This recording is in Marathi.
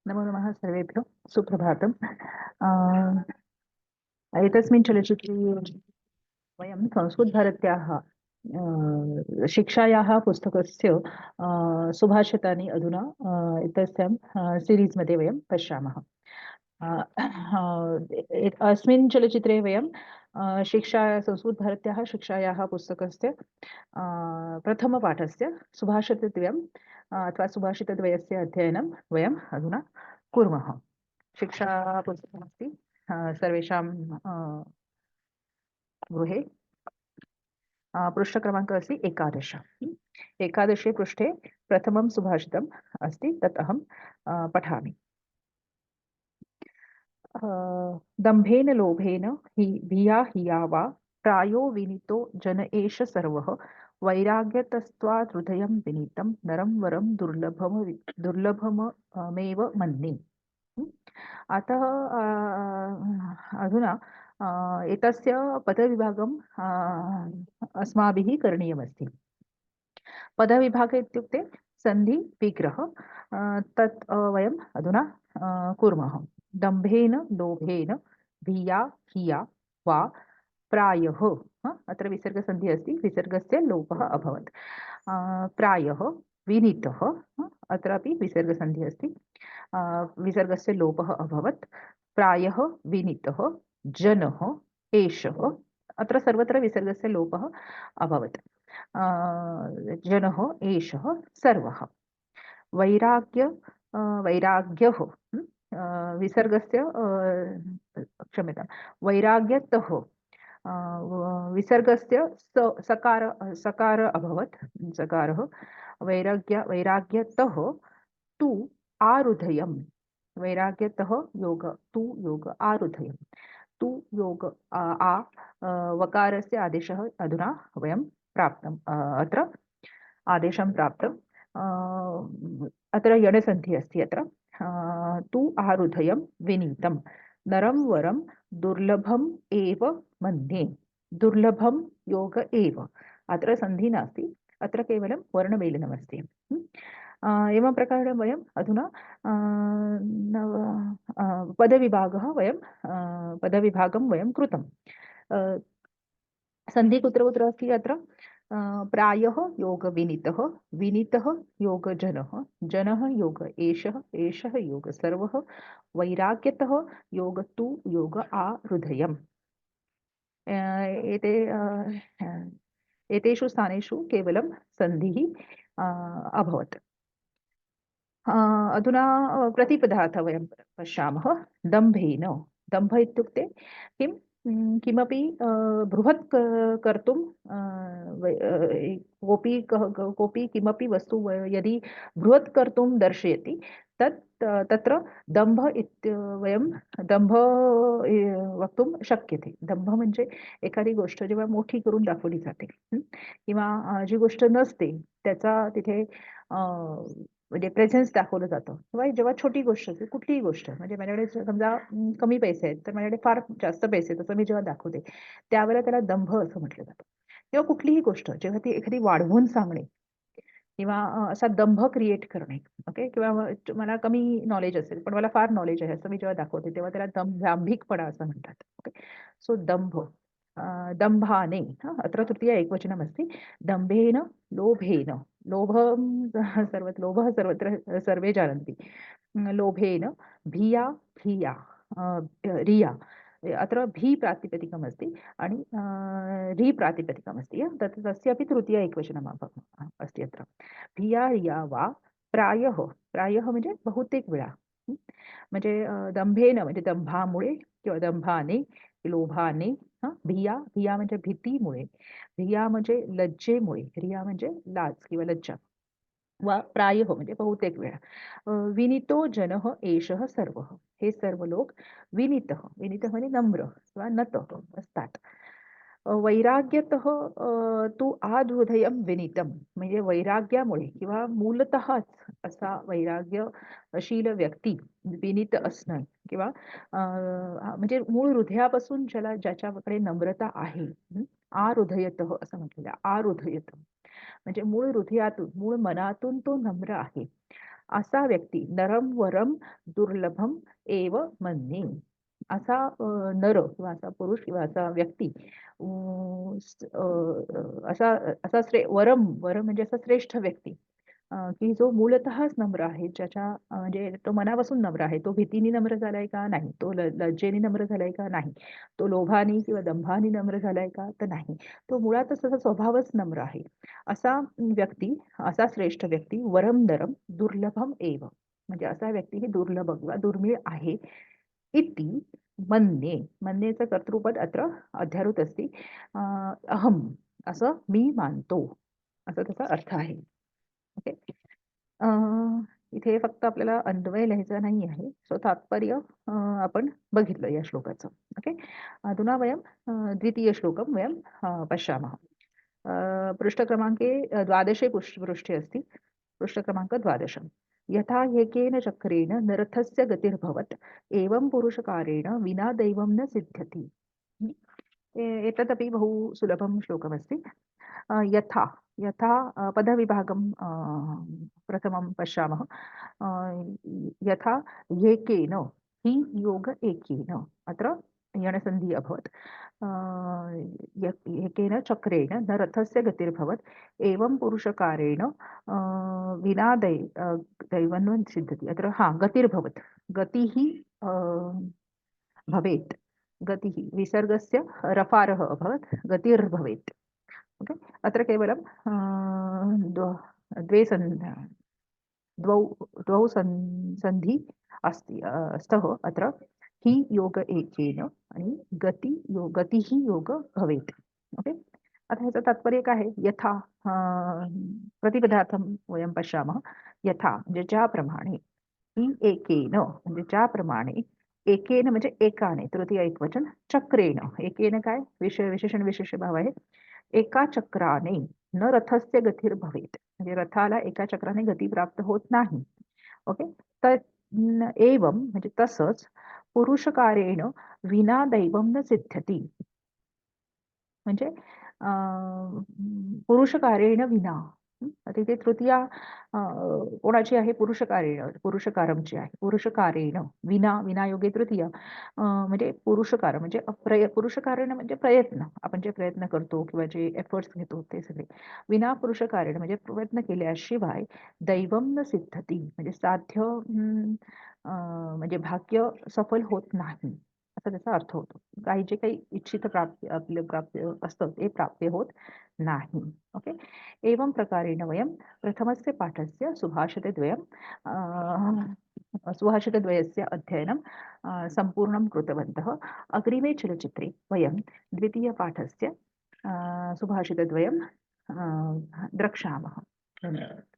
नमो नमः सर्वेभ्यो सुप्रभातम्। एतस्मिन् चलच्चित्रे वयं संस्कृतभारत्याः शिक्षायाः पुस्तकस्य सुभाषितानि अधुना एतस्यां सीरीस् मध्ये वयं पश्यामः। अस्मिन् चलच्चित्रे वयं संस्कृतभारत्याः शिक्षायाः पुस्तकस्य प्रथमपाठस्य सुभाषितद्वयम् अथवा सुभाषितद्वयस्य अध्ययनं वयम् अधुना कुर्मः। शिक्षा पुस्तकमस्ति सर्वेषां गृहे। पृष्ठक्रमाङ्कः अस्ति 11। एकादशे पृष्ठे प्रथमं सुभाषितम् अस्ति, तत् अहं पठामि। दम्भेन लोभेन हि धिया हिया वा प्रायो विनीतो जन एष सर्वः वैराग्यतस्त्वात् हृदयं विनीतं नरं वरं दुर्लभमेव मन्ये। अतः अधुना एतस्य पदविभागं अस्माभिः करणीयमस्ति। पदविभागः इत्युक्ते सन्धि विग्रह, तत् वयम् अधुना कुर्मः। दम्भेन लोभेन धिया हिया वा प्रायः, अत्र विसर्गसन्धिः अस्ति, विसर्गस्य लोपः अभवत्। प्रायः विनीतः, अत्रापि विसर्गसन्धिः अस्ति, विसर्गस्य लोपः अभवत्। प्रायः विनीतः जनः एषः, अत्र सर्वत्र विसर्गस्य लोपः अभवत्। जनः एषः सर्वः। वैराग्यः, विसर्गस्य क्षम्यतां, वैराग्यतः विसर्गस्य सकार अभवत्, सकारः। वैराग्यतः तु आरुधयम्, वैराग्यतः योग तु योग आरुधयम्, तु योग वकारस्य आदेशः अधुना वयं प्राप्तम्, अत्र आदेशं प्राप्तम्। अत्र यणसन्धिः अस्ति, अत्र तु आरुधयं विनीतं नरं वरं दुर्लभम् एव मन्ये। दुर्लभं योग एव, अत्र सन्धिः नास्ति, अत्र केवलं वर्णमेलनमस्ति। एवं प्रकारेण वयम् अधुना पदविभागं वयं कृतं। सन्धिः कुत्र कुत्र अस्ति? अत्र प्रायः योग विनीतः, विनीतः योग जनः, जनः योग एषः, एषः योग सर्वः, वैराग्यतः योग तु योग आरुधयम्। एतेषु स्थानेषु केवलं सन्धिः अभवत्। अधुना प्रतिपदार्थं वयं पश्यामः। दम्भेन, दम्भ इत्युक्ते किं? किमपि बृहत् कर्तुं कोऽपि किमपि वस्तु यदि बृहत् कर्तुं दर्शयति, तत्र दम्भ वयं दम्भ वक्तुं शक्यते। दम्भ म्हणजे एखादी गोष्ट जेव्हा मोठी करून दाखवली जाते, किंवा जी गोष्ट नसते त्याचा तिथे म्हणजे प्रेझेन्स दाखवलं जातं, किंवा जेव्हा छोटी गोष्ट असते, कुठलीही गोष्ट, म्हणजे माझ्याकडे समजा कमी पैसे आहेत तर माझ्याकडे फार जास्त पैसे आहेत असं मी जेव्हा दाखवते, त्यावेळेला त्याला दंभ असं म्हटलं जातं. किंवा कुठलीही गोष्ट जेव्हा ती एखादी वाढवून सांगणे किंवा असा दंभ क्रिएट करणे, ओके, किंवा मला कमी नॉलेज असेल पण मला फार नॉलेज आहे असं मी जेव्हा दाखवते, तेव्हा त्याला दांभिकपणा असं म्हणतात. ओके, सो दंभ, दंभाने, अत्र तृतीया एकवचनमस्ति। दंभेन लोभेन, लोभं लोभः सर्वत्र सर्वे जानन्ति। लोभेन भिया धिया, रिया, अत्र भी प्रातिपदिकमस्ति आणि री प्रातिपदिकमस्ति, तस्यापि तृतीया एकवचनम् अस्ति अत्र। धिया रिया वा प्रायः, प्रायः म्हणजे बहुतेक वेळा, म्हणजे दंभेन म्हणजे दंभामुळे किंवा दंभाने, लोभाने, भिया, भिया म्हणजे भीतीमुळे, भिया म्हणजे लज्जेमुळे, रिया म्हणजे लाज किंवा लज्जा, वा प्रायः म्हणजे बहुतेक वेळा। विनीतो जनः एषः सर्वः, हे सर्व लोक विनीतः, विनीतः म्हणजे नम्र किंवा नतः असतात। वैराग्यतः तू आधुधयं विनीतम, म्हणजे वैराग्यामुळे किंवा मूलतःच असा वैराग्यशील व्यक्ती विनीत असणं, किंवा म्हणजे मूळ हृदयापासून ज्याच्याकडे नम्रता आहे, आहृदयतः असं म्हटलेलं, आहृदयत म्हणजे मूळ हृदयातून, मूळ मनातून तो नम्र आहे, असा व्यक्ती नरम वरम दुर्लभम एव मन्ये. असा नर किंवा असा पुरुष किंवा असा व्यक्ती असा असा वरम वरम म्हणजे असा श्रेष्ठ व्यक्ती की जो मूलतःच नम्र आहे, ज्याच्या म्हणजे तो मनापासून नम्र आहे. तो भीतीने नम्र झालाय का? नाही. तो लज्जेने नम्र झालाय का? नाही. तो लोभाने किंवा दंभाने नम्र झालाय का? तर नाही. तो मुळातच त्याचा स्वभावच नम्र आहे. असा व्यक्ती, असा श्रेष्ठ व्यक्ती वरम नरम दुर्लभम एव. म्हणजे असा व्यक्ती हे दुर्लभ किंवा दुर्मिळ आहे. इति मन्ये. मन्येचं कर्तृपद अत्र अध्यारूत अस्ति. अहम असं मी मानतो. असा त्याचा अर्थ आहे. ओके. अ, इथे फक्त आपल्याला अन्वय लिहायचा नाही आहे. सो तात्पर्य आपण बघितलं या श्लोकाचं. ओके. अधुना वयं द्वितीयश्लोकं वयं पश्यामः. पृष्ठक्रमाङ्के 12 पृष्ठे अस्ति. पृष्ठक्रमाङ्क 12. यथा एकेन चक्रेण नरथस्य गतिर्भवत् एवं पुरुषकारेण विना दैवं न सिद्ध्यति. एतदपि बहु सुलभं श्लोकमस्ति. यथा यथा पदविभागं प्रथमं पश्यामः. अ, यथा एकेन हि योग एकेन अत्र यणसन्धिः अभवत्. एकेन चक्रेण न रथस्य गतिर्भवत् एवं पुरुषकारेण विना दैवन्वं सिद्ध्यति. अत्र गतिर्भवत्. गतिः भवेत्. गतिः विसर्गस्य रफारः अभवत्. गतिर्भवेत्. ओके. अत्र केवलं द्वे द्वौ द्वौ सन्धि अस्ति स्तः अत्र हि योग एकेन आणि गतिः योग भवेत्. ओके. आता ह्याचं तात्पर्य काय आहे? यथा प्रतिपदार्थं वयं पश्यामः. यथा म्हणजे ज्याप्रमाणे हि एकेन म्हणजे ज्याप्रमाणे एकेन म्हणजे एकाने तृतीय एकवचन चक्रेण एकेन काय विशेषण विशेष भाव आहे. एका चक्राने न रथस्य गतिर् भवेत म्हणजे रथाला एका चक्राने गती प्राप्त होत नाही. ओके. तर एवं म्हणजे तसंच पुरुषकारेण विना दैवं न सिद्ध्यति. म्हणजे पुरुषकारेण विना. आता इथे तृतीया कोणाची आहे? पुरुषकारेण पुरुषकारमची आहे. पुरुषकारेण विना विनायोगे तृतीया म्हणजे पुरुषकार म्हणजे पुरुषकारेण म्हणजे प्रयत्न. आपण जे प्रयत्न करतो किंवा जे एफर्ट्स घेतो ते सगळे. विना पुरुषकारेण म्हणजे प्रयत्न केल्याशिवाय दैवं न सिद्धती म्हणजे साध्य म्हणजे भाग्य सफल होत नाही. असा त्याचा अर्थ होतो. काही जे काही इच्छित प्राप्य असतं ते प्राप्य होत नाही. ओके. एवं प्रकारेण वयं प्रथमस्य पाठस्य सुभाषितद्वयस्य अध्ययनं सम्पूर्णं कृतवन्तः. अग्रिमे चलचित्रे वयं द्वितीयपाठस्य सुभाषितद्वयं द्रक्ष्यामः. धन्यवादः.